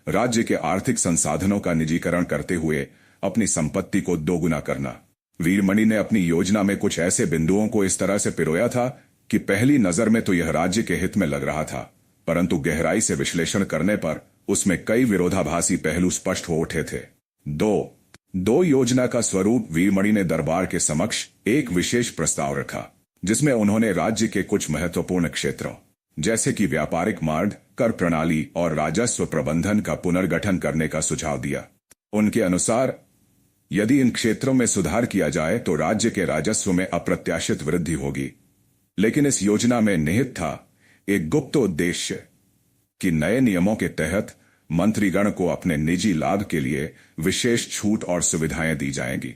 राज्य के आर्थिक संसाधनों का निजीकरण करते हुए अपनी संपत्ति को दोगुना करना। वीरमणि ने अपनी योजना में कुछ ऐसे बिंदुओं को इस तरह से पिरोया था कि पहली नजर में तो यह राज्य के हित में लग रहा था, परंतु गहराई से विश्लेषण करने पर उसमें कई विरोधाभासी पहलू स्पष्ट हो उठे थे। 2. योजना का स्वरूप। वीरमणि ने दरबार के समक्ष एक विशेष प्रस्ताव रखा जिसमें उन्होंने राज्य के कुछ महत्वपूर्ण क्षेत्रों जैसे कि व्यापारिक मार्ग, कर प्रणाली और राजस्व प्रबंधन का पुनर्गठन करने का सुझाव दिया। उनके अनुसार यदि इन क्षेत्रों में सुधार किया जाए तो राज्य के राजस्व में अप्रत्याशित वृद्धि होगी। लेकिन इस योजना में निहित था एक गुप्त उद्देश्य कि नए नियमों के तहत मंत्रीगण को अपने निजी लाभ के लिए विशेष छूट और सुविधाएं दी जाएंगी।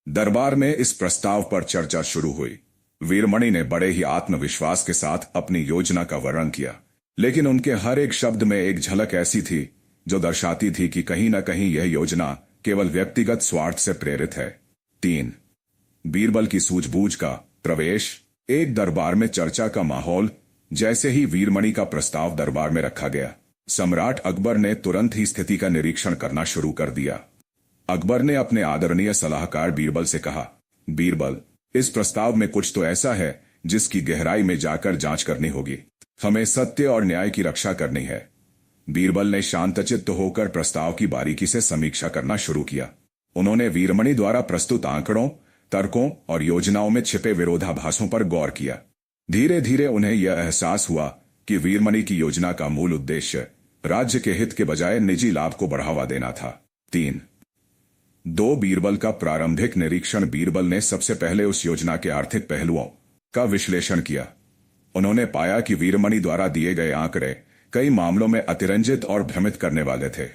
दरबार में इस प्रस्ताव पर चर्चा शुरू हुई। वीरमणि ने बड़े ही आत्मविश्वास के साथ अपनी योजना का वर्णन किया, लेकिन उनके हर एक शब्द में एक झलक ऐसी थी जो दर्शाती थी कि कहीं न कहीं यह योजना केवल व्यक्तिगत स्वार्थ से प्रेरित है। 3. बीरबल की सूझबूझ का प्रवेश। एक दरबार में चर्चा का माहौल। जैसे ही वीरमणि का प्रस्ताव दरबार में रखा गया, सम्राट अकबर ने तुरंत ही स्थिति का निरीक्षण करना शुरू कर दिया। अकबर ने अपने आदरणीय सलाहकार बीरबल से कहा, बीरबल, इस प्रस्ताव में कुछ तो ऐसा है जिसकी गहराई में जाकर जांच करनी होगी। हमें सत्य और न्याय की रक्षा करनी है। बीरबल ने शांतचित्त होकर प्रस्ताव की बारीकी से समीक्षा करना शुरू किया। उन्होंने वीरमणि द्वारा प्रस्तुत आंकड़ों, तर्कों और योजनाओं में छिपे विरोधाभासों पर गौर किया। धीरे धीरे उन्हें यह एहसास हुआ कि वीरमणि की योजना का मूल उद्देश्य राज्य के हित के बजाय निजी लाभ को बढ़ावा देना था। 3. बीरबल का प्रारंभिक निरीक्षण। बीरबल ने सबसे पहले उस योजना के आर्थिक पहलुओं का विश्लेषण किया। उन्होंने पाया कि वीरमणि द्वारा दिए गए आंकड़े कई मामलों में अतिरंजित और भ्रमित करने वाले थे।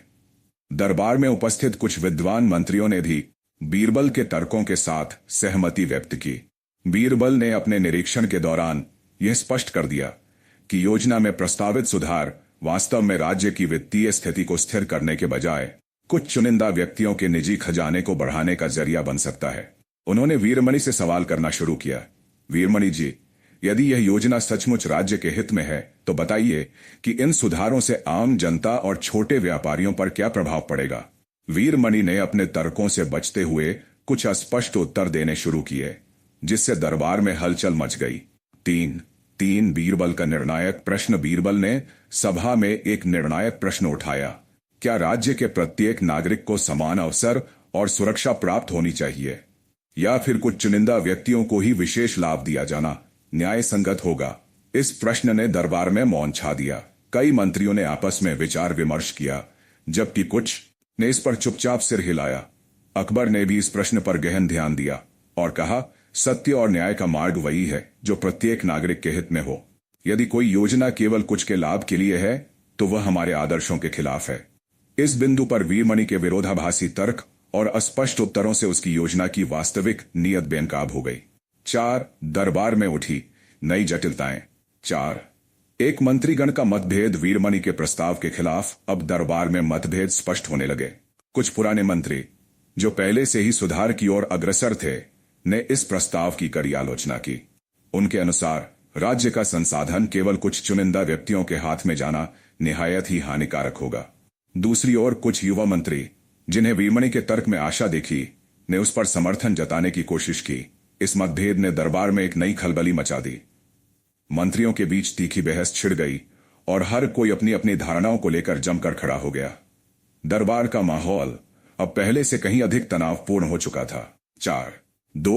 दरबार में उपस्थित कुछ विद्वान मंत्रियों ने भी बीरबल के तर्कों के साथ सहमति व्यक्त की। बीरबल ने अपने निरीक्षण के दौरान यह स्पष्ट कर दिया कि योजना में प्रस्तावित सुधार वास्तव में राज्य की वित्तीय स्थिति को स्थिर करने के बजाय कुछ चुनिंदा व्यक्तियों के निजी खजाने को बढ़ाने का जरिया बन सकता है। उन्होंने वीरमणि से सवाल करना शुरू किया, वीरमणि जी, यदि यह योजना सचमुच राज्य के हित में है तो बताइए कि इन सुधारों से आम जनता और छोटे व्यापारियों पर क्या प्रभाव पड़ेगा। वीरमणि ने अपने तर्कों से बचते हुए कुछ अस्पष्ट उत्तर देने शुरू किए, जिससे दरबार में हलचल मच गई। 3. बीरबल का निर्णायक प्रश्न। बीरबल ने सभा में एक निर्णायक प्रश्न उठाया, क्या राज्य के प्रत्येक नागरिक को समान अवसर और सुरक्षा प्राप्त होनी चाहिए, या फिर कुछ चुनिंदा व्यक्तियों को ही विशेष लाभ दिया जाना न्याय संगत होगा? इस प्रश्न ने दरबार में मौन छा दिया। कई मंत्रियों ने आपस में विचार विमर्श किया, जबकि कुछ ने इस पर चुपचाप सिर हिलाया। अकबर ने भी इस प्रश्न पर गहन ध्यान दिया और कहा, सत्य और न्याय का मार्ग वही है जो प्रत्येक नागरिक के हित में हो। यदि कोई योजना केवल कुछ के लाभ के लिए है तो वह हमारे आदर्शों के खिलाफ है। इस बिंदु पर वीरमणि के विरोधाभासी तर्क और अस्पष्ट उत्तरों से उसकी योजना की वास्तविक नीयत बेनकाब हो गई। 4. दरबार में उठी नई जटिलताएं। 4. एक मंत्रीगण का मतभेद। वीरमणि के प्रस्ताव के खिलाफ अब दरबार में मतभेद स्पष्ट होने लगे। कुछ पुराने मंत्री जो पहले से ही सुधार की ओर अग्रसर थे ने इस प्रस्ताव की कड़ी आलोचना की। उनके अनुसार राज्य का संसाधन केवल कुछ चुनिंदा व्यक्तियों के हाथ में जाना निहायत ही हानिकारक होगा। दूसरी ओर कुछ युवा मंत्री जिन्हें वीरमणि के तर्क में आशा देखी ने उस पर समर्थन जताने की कोशिश की। इस मतभेद ने दरबार में एक नई खलबली मचा दी। मंत्रियों के बीच तीखी बहस छिड़ गई और हर कोई अपनी अपनी धारणाओं को लेकर जमकर खड़ा हो गया। दरबार का माहौल अब पहले से कहीं अधिक तनावपूर्ण हो चुका था। 4.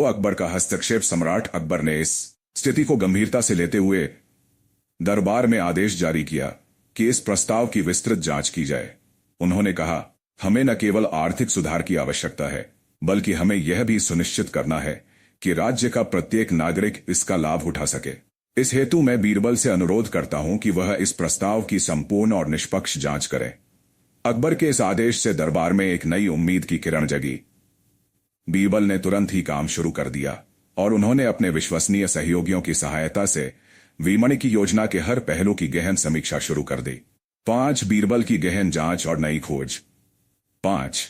अकबर का हस्तक्षेप। सम्राट अकबर ने इस स्थिति को गंभीरता से लेते हुए दरबार में आदेश जारी किया कि इस प्रस्ताव की विस्तृत जांच की जाए। उन्होंने कहा, हमें न केवल आर्थिक सुधार की आवश्यकता है, बल्कि हमें यह भी सुनिश्चित करना है कि राज्य का प्रत्येक नागरिक इसका लाभ उठा सके। इस हेतु मैं बीरबल से अनुरोध करता हूं कि वह इस प्रस्ताव की संपूर्ण और निष्पक्ष जांच करे। अकबर के इस आदेश से दरबार में एक नई उम्मीद की किरण जगी। बीरबल ने तुरंत ही काम शुरू कर दिया और उन्होंने अपने विश्वसनीय सहयोगियों की सहायता से वीरमणि की योजना के हर पहलू की गहन समीक्षा शुरू कर दी। 5. बीरबल की गहन जांच और नई खोज। 5.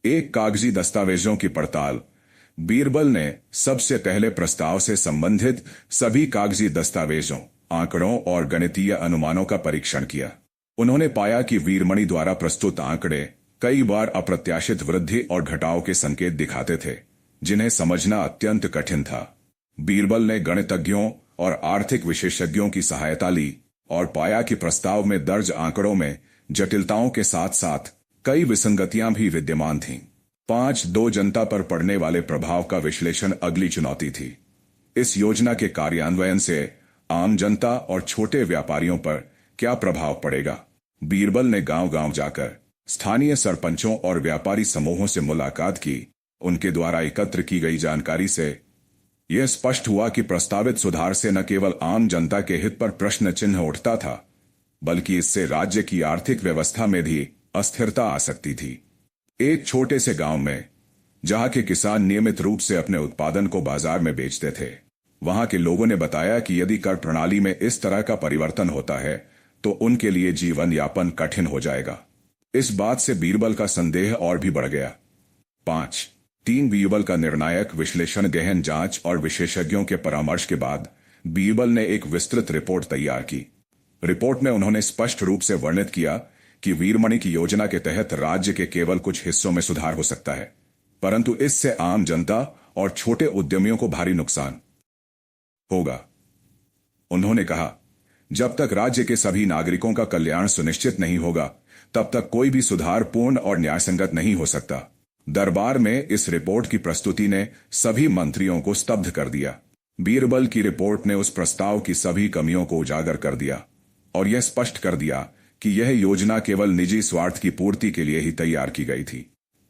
एक कागजी दस्तावेजों की पड़ताल। बीरबल ने सबसे पहले प्रस्ताव से संबंधित सभी कागजी दस्तावेजों, आंकड़ों और गणितीय अनुमानों का परीक्षण किया। उन्होंने पाया कि वीरमणि द्वारा प्रस्तुत आंकड़े कई बार अप्रत्याशित वृद्धि और घटाव के संकेत दिखाते थे, जिन्हें समझना अत्यंत कठिन था। बीरबल ने गणितज्ञों और आर्थिक विशेषज्ञों की सहायता ली और पाया कि प्रस्ताव में दर्ज आंकड़ों में जटिलताओं के साथ साथ कई विसंगतियां भी विद्यमान थीं। 5. दो जनता पर पड़ने वाले प्रभाव का विश्लेषण अगली चुनौती थी। इस योजना के कार्यान्वयन से आम जनता और छोटे व्यापारियों पर क्या प्रभाव पड़ेगा। बीरबल ने गांव-गांव जाकर स्थानीय सरपंचों और व्यापारी समूहों से मुलाकात की। उनके द्वारा एकत्र की गई जानकारी से यह स्पष्ट हुआ कि प्रस्तावित सुधार से न केवल आम जनता के हित पर प्रश्न चिन्ह उठता था, बल्कि इससे राज्य की आर्थिक व्यवस्था में भी अस्थिरता आ सकती थी। एक छोटे से गांव में, जहां के किसान नियमित रूप से अपने उत्पादन को बाजार में बेचते थे, वहां के लोगों ने बताया कि यदि कर प्रणाली में इस तरह का परिवर्तन होता है तो उनके लिए जीवन यापन कठिन हो जाएगा। इस बात से बीरबल का संदेह और भी बढ़ गया। 5. बीरबल का निर्णायक विश्लेषण। गहन जांच और विशेषज्ञों के परामर्श के बाद बीरबल ने एक विस्तृत रिपोर्ट तैयार की। रिपोर्ट में उन्होंने स्पष्ट रूप से वर्णित किया कि वीरमणि की योजना के तहत राज्य के केवल कुछ हिस्सों में सुधार हो सकता है, परंतु इससे आम जनता और छोटे उद्यमियों को भारी नुकसान होगा। उन्होंने कहा, जब तक राज्य के सभी नागरिकों का कल्याण सुनिश्चित नहीं होगा, तब तक कोई भी सुधार पूर्ण और न्यायसंगत नहीं हो सकता। दरबार में इस रिपोर्ट की प्रस्तुति ने सभी मंत्रियों को स्तब्ध कर दिया। बीरबल की रिपोर्ट ने उस प्रस्ताव की सभी कमियों को उजागर कर दिया और यह स्पष्ट कर दिया कि यह योजना केवल निजी स्वार्थ की पूर्ति के लिए ही तैयार की गई थी।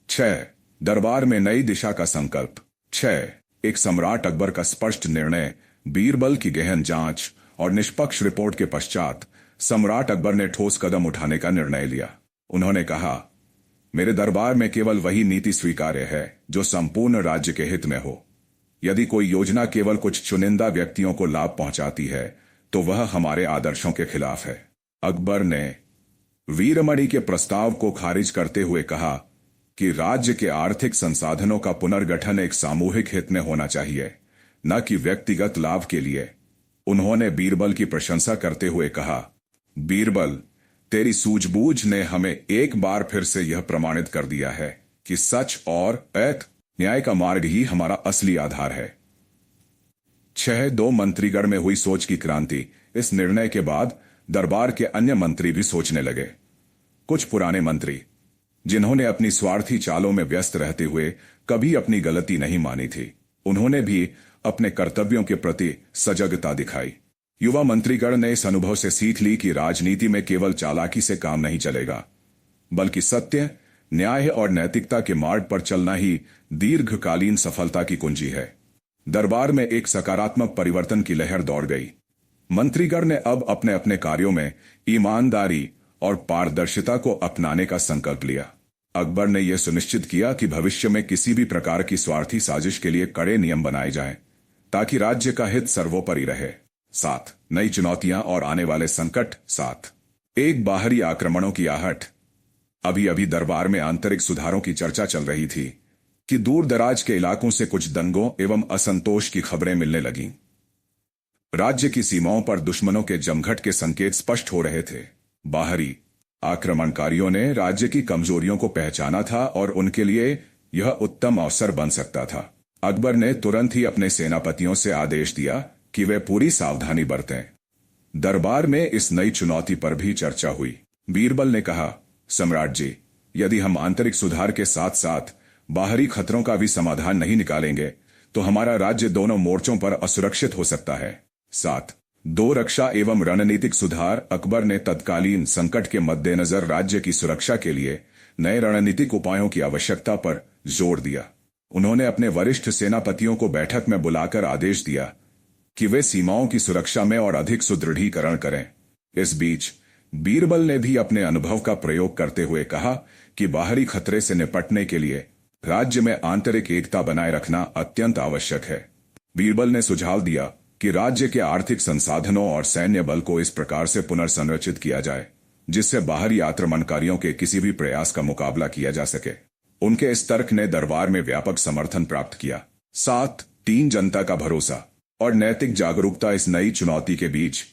6. दरबार में नई दिशा का संकल्प। 6. एक सम्राट अकबर का स्पष्ट निर्णय। बीरबल की गहन जांच और निष्पक्ष रिपोर्ट के पश्चात सम्राट अकबर ने ठोस कदम उठाने का निर्णय लिया। उन्होंने कहा, मेरे दरबार में केवल वही नीति स्वीकार्य है जो संपूर्ण राज्य के हित में हो। यदि कोई योजना केवल कुछ चुनिंदा व्यक्तियों को लाभ पहुंचाती है तो वह हमारे आदर्शों के खिलाफ है। अकबर ने वीरमणि के प्रस्ताव को खारिज करते हुए कहा कि राज्य के आर्थिक संसाधनों का पुनर्गठन एक सामूहिक हित में होना चाहिए, न कि व्यक्तिगत लाभ के लिए। उन्होंने बीरबल की प्रशंसा करते हुए कहा, बीरबल, तेरी सूझबूझ ने हमें एक बार फिर से यह प्रमाणित कर दिया है कि सच और न्याय का मार्ग ही हमारा असली आधार है। 6. दो मंत्रीगण में हुई सोच की क्रांति। इस निर्णय के बाद दरबार के अन्य मंत्री भी सोचने लगे। कुछ पुराने मंत्री, जिन्होंने अपनी स्वार्थी चालों में व्यस्त रहते हुए कभी अपनी गलती नहीं मानी थी, उन्होंने भी अपने कर्तव्यों के प्रति सजगता दिखाई। युवा मंत्रीगण ने इस अनुभव से सीख ली कि राजनीति में केवल चालाकी से काम नहीं चलेगा, बल्कि सत्य, न्याय और नैतिकता के मार्ग पर चलना ही दीर्घकालीन सफलता की कुंजी है। दरबार में एक सकारात्मक परिवर्तन की लहर दौड़ गई। मंत्रीगण ने अब अपने अपने कार्यों में ईमानदारी और पारदर्शिता को अपनाने का संकल्प लिया। अकबर ने यह सुनिश्चित किया कि भविष्य में किसी भी प्रकार की स्वार्थी साजिश के लिए कड़े नियम बनाए जाएं, ताकि राज्य का हित सर्वोपरि रहे। 7. नई चुनौतियां और आने वाले संकट। 7. एक बाहरी आक्रमणों की आहट। अभी अभी दरबार में आंतरिक सुधारों की चर्चा चल रही थी कि दूर दराज के इलाकों से कुछ दंगों एवं असंतोष की खबरें मिलने लगीं। राज्य की सीमाओं पर दुश्मनों के जमघट के संकेत स्पष्ट हो रहे थे। बाहरी आक्रमणकारियों ने राज्य की कमजोरियों को पहचाना था और उनके लिए यह उत्तम अवसर बन सकता था। अकबर ने तुरंत ही अपने सेनापतियों से आदेश दिया कि वे पूरी सावधानी बरतें। दरबार में इस नई चुनौती पर भी चर्चा हुई। बीरबल ने कहा, सम्राट जी, यदि हम आंतरिक सुधार के साथ साथ बाहरी खतरों का भी समाधान नहीं निकालेंगे तो हमारा राज्य दोनों मोर्चों पर असुरक्षित हो सकता है। 7. दो रक्षा एवं रणनीतिक सुधार। अकबर ने तत्कालीन संकट के मद्देनजर राज्य की सुरक्षा के लिए नए रणनीतिक उपायों की आवश्यकता पर जोर दिया। उन्होंने अपने वरिष्ठ सेनापतियों को बैठक में बुलाकर आदेश दिया कि वे सीमाओं की सुरक्षा में और अधिक सुदृढ़ीकरण करें। इस बीच बीरबल ने भी अपने अनुभव का प्रयोग करते हुए कहा कि बाहरी खतरे से निपटने के लिए राज्य में आंतरिक एकता बनाए रखना अत्यंत आवश्यक है। बीरबल ने सुझाव दिया कि राज्य के आर्थिक संसाधनों और सैन्य बल को इस प्रकार से पुनर्संरचित किया जाए जिससे बाहरी आक्रमणकारियों के किसी भी प्रयास का मुकाबला किया जा सके। उनके इस तर्क ने दरबार में व्यापक समर्थन प्राप्त किया। 7. जनता का भरोसा और नैतिक जागरूकता। इस नई चुनौती के बीच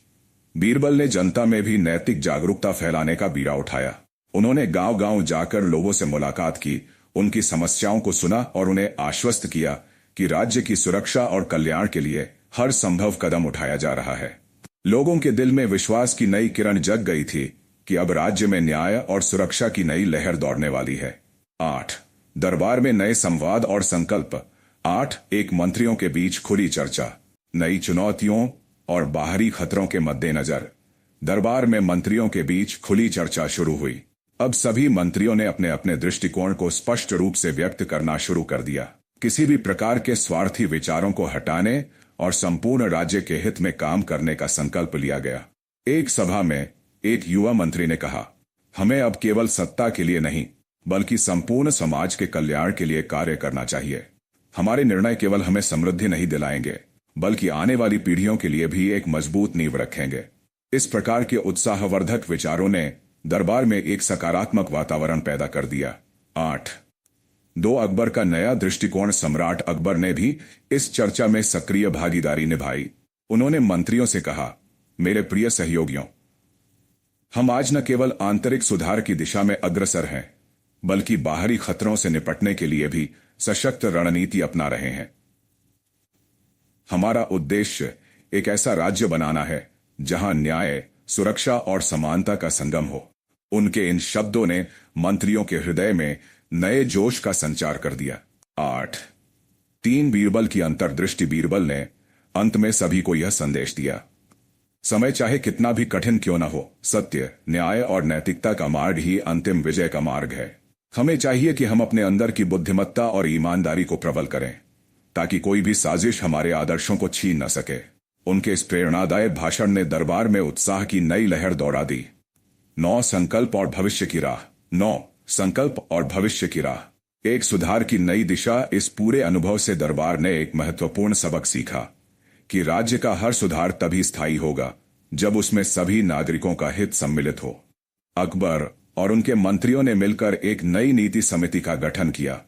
बीरबल ने जनता में भी नैतिक जागरूकता फैलाने का बीड़ा उठाया। उन्होंने गांव-गांव जाकर लोगों से मुलाकात की, उनकी समस्याओं को सुना और उन्हें आश्वस्त किया कि राज्य की सुरक्षा और कल्याण के लिए हर संभव कदम उठाया जा रहा है। लोगों के दिल में विश्वास की नई किरण जग गई थी कि अब राज्य में न्याय और सुरक्षा की नई लहर दौड़ने वाली है। 8. दरबार में नए संवाद और संकल्प। 8. एक मंत्रियों के बीच खुली चर्चा। नई चुनौतियों और बाहरी खतरों के मद्देनजर दरबार में मंत्रियों के बीच खुली चर्चा शुरू हुई। अब सभी मंत्रियों ने अपने अपने दृष्टिकोण को स्पष्ट रूप से व्यक्त करना शुरू कर दिया। किसी भी प्रकार के स्वार्थी विचारों को हटाने और संपूर्ण राज्य के हित में काम करने का संकल्प लिया गया। एक सभा में एक युवा मंत्री ने कहा, हमें अब केवल सत्ता के लिए नहीं बल्कि संपूर्ण समाज के कल्याण के लिए कार्य करना चाहिए। हमारे निर्णय केवल हमें समृद्धि नहीं दिलाएंगे बल्कि आने वाली पीढ़ियों के लिए भी एक मजबूत नींव रखेंगे। इस प्रकार के उत्साहवर्धक विचारों ने दरबार में एक सकारात्मक वातावरण पैदा कर दिया। 8. अकबर का नया दृष्टिकोण। सम्राट अकबर ने भी इस चर्चा में सक्रिय भागीदारी निभाई। उन्होंने मंत्रियों से कहा, मेरे प्रिय सहयोगियों, हम आज न केवल आंतरिक सुधार की दिशा में अग्रसर हैं बल्कि बाहरी खतरों से निपटने के लिए भी सशक्त रणनीति अपना रहे हैं। हमारा उद्देश्य एक ऐसा राज्य बनाना है जहां न्याय, सुरक्षा और समानता का संगम हो। उनके इन शब्दों ने मंत्रियों के हृदय में नए जोश का संचार कर दिया। 8. बीरबल की अंतर्दृष्टि। बीरबल ने अंत में सभी को यह संदेश दिया, समय चाहे कितना भी कठिन क्यों न हो, सत्य, न्याय और नैतिकता का मार्ग ही अंतिम विजय का मार्ग है। हमें चाहिए कि हम अपने अंदर की बुद्धिमत्ता और ईमानदारी को प्रबल करें ताकि कोई भी साजिश हमारे आदर्शों को छीन न सके। उनके इस प्रेरणादायक भाषण ने दरबार में उत्साह की नई लहर दौड़ा दी। 9. संकल्प और भविष्य की राह। 9. संकल्प और भविष्य की राह। एक सुधार की नई दिशा। इस पूरे अनुभव से दरबार ने एक महत्वपूर्ण सबक सीखा कि राज्य का हर सुधार तभी स्थायी होगा जब उसमें सभी नागरिकों का हित सम्मिलित हो। अकबर और उनके मंत्रियों ने मिलकर एक नई नीति समिति का गठन किया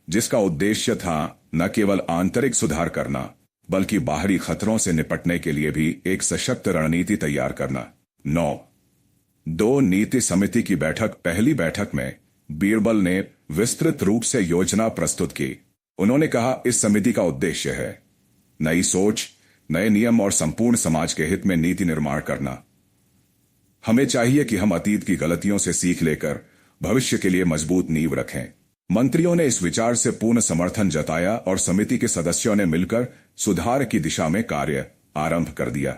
जिसका उद्देश्य था न केवल आंतरिक सुधार करना बल्कि बाहरी खतरों से निपटने के लिए भी एक सशक्त रणनीति तैयार करना। 9. नीति समिति की बैठक। पहली बैठक में बीरबल ने विस्तृत रूप से योजना प्रस्तुत की। उन्होंने कहा, इस समिति का उद्देश्य है नई सोच, नए नियम और संपूर्ण समाज के हित में नीति निर्माण करना। हमें चाहिए कि हम अतीत की गलतियों से सीख लेकर भविष्य के लिए मजबूत नींव रखें। मंत्रियों ने इस विचार से पूर्ण समर्थन जताया और समिति के सदस्यों ने मिलकर सुधार की दिशा में कार्य आरंभ कर दिया।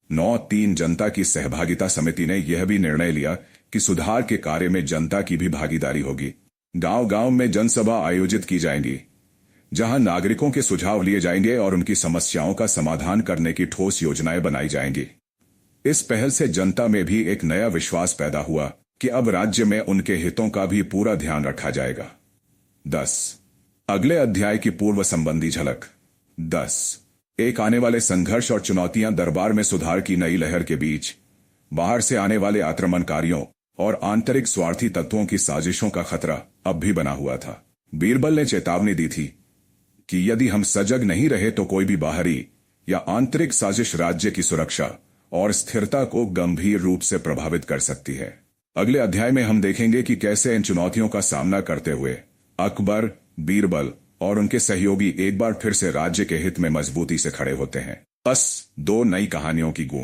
9. जनता की सहभागिता। समिति ने यह भी निर्णय लिया कि सुधार के कार्य में जनता की भी भागीदारी होगी। गांव-गांव में जनसभा आयोजित की जाएंगी जहां नागरिकों के सुझाव लिए जाएंगे और उनकी समस्याओं का समाधान करने की ठोस योजनाएं बनाई जाएंगी। इस पहल से जनता में भी एक नया विश्वास पैदा हुआ कि अब राज्य में उनके हितों का भी पूरा ध्यान रखा जाएगा। 10. अगले अध्याय की पूर्व संबंधी झलक। 10. एक आने वाले संघर्ष और चुनौतियां। दरबार में सुधार की नई लहर के बीच बाहर से आने वाले आक्रमणकारियों और आंतरिक स्वार्थी तत्वों की साजिशों का खतरा अब भी बना हुआ था। बीरबल ने चेतावनी दी थी कि यदि हम सजग नहीं रहे तो कोई भी बाहरी या आंतरिक साजिश राज्य की सुरक्षा और स्थिरता को गंभीर रूप से प्रभावित कर सकती है। अगले अध्याय में हम देखेंगे कि कैसे इन चुनौतियों का सामना करते हुए अकबर, बीरबल और उनके सहयोगी एक बार फिर से राज्य के हित में मजबूती से खड़े होते हैं। बस 2 नई कहानियों की गूंज।